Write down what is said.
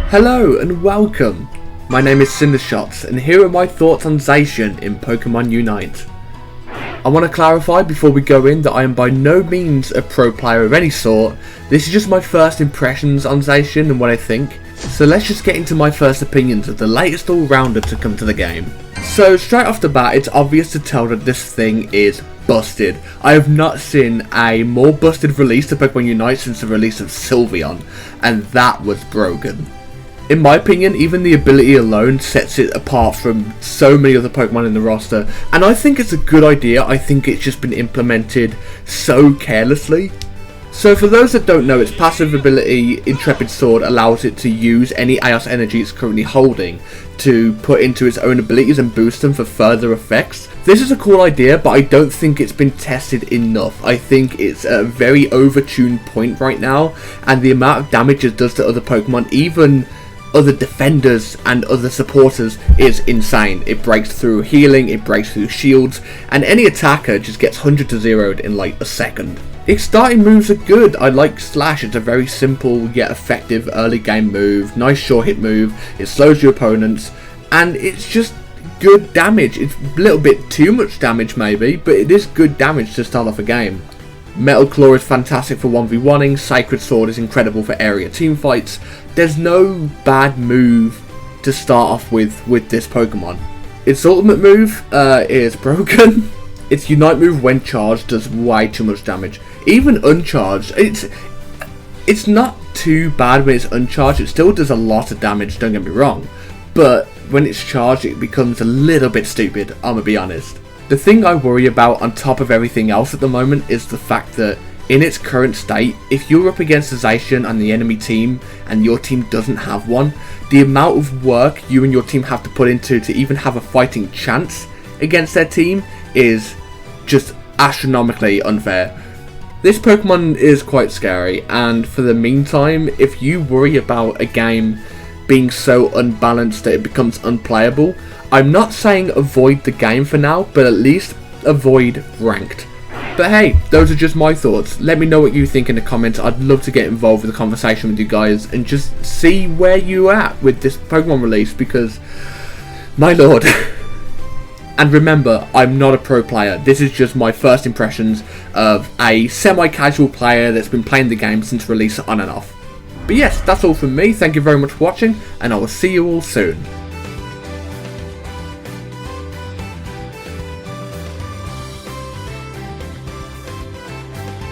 Hello and welcome. My name is CinderShots and here are my thoughts on Zacian in Pokemon Unite. I want to clarify before we go in that I am by no means a pro player of any sort. This is just my first impressions on Zacian and what I think. So let's just get into my first opinions of the latest all-rounder to come to the game. So straight off the bat, it's obvious to tell that this thing is busted. I have not seen a more busted release to Pokemon Unite since the release of SYLVEON, and that was broken. In my opinion, even the ability alone sets it apart from so many other Pokemon in the roster, and I think it's a good idea. I think it's just been implemented so carelessly. So for those that don't know, its passive ability, Intrepid Sword, allows it to use any Eos energy it's currently holding to put into its own abilities and boost them for further effects. This is a cool idea, but I don't think it's been tested enough. I think it's a very overtuned point right now, and the amount of damage it does to other Pokemon, even other defenders and other supporters, is insane. It breaks through healing, it breaks through shields, and any attacker just gets 100 to 0'd in like a second. Its starting moves are good. I like Slash. It's a very simple yet effective early game move, nice short hit move, it slows your opponents, and it's just good damage. It's a little bit too much damage maybe, but it is good damage to start off a game. Metal Claw is fantastic for 1v1ing, Sacred Sword is incredible for area teamfights. There's no bad move to start off with this Pokemon. Its ultimate move is broken. Its Unite move when charged does way too much damage. Even uncharged, it's not too bad when it's uncharged. It still does a lot of damage, don't get me wrong. But when it's charged, it becomes a little bit stupid, I'm gonna be honest. The thing I worry about on top of everything else at the moment is the fact that in its current state, if you're up against a Zacian on the enemy team and your team doesn't have one, the amount of work you and your team have to put into to even have a fighting chance against their team is just astronomically unfair. This Pokemon is quite scary, and for the meantime, if you worry about a game being so unbalanced that it becomes unplayable, I'm not saying avoid the game for now, but at least avoid ranked. But hey, those are just my thoughts. Let me know what you think in the comments. I'd love to get involved with the conversation with you guys and just see where you're at with this Pokemon release, because my lord. And remember, I'm not a pro player. This is just my first impressions of a semi-casual player that's been playing the game since release on and off. But yes, that's all from me. Thank you very much for watching, and I will see you all soon.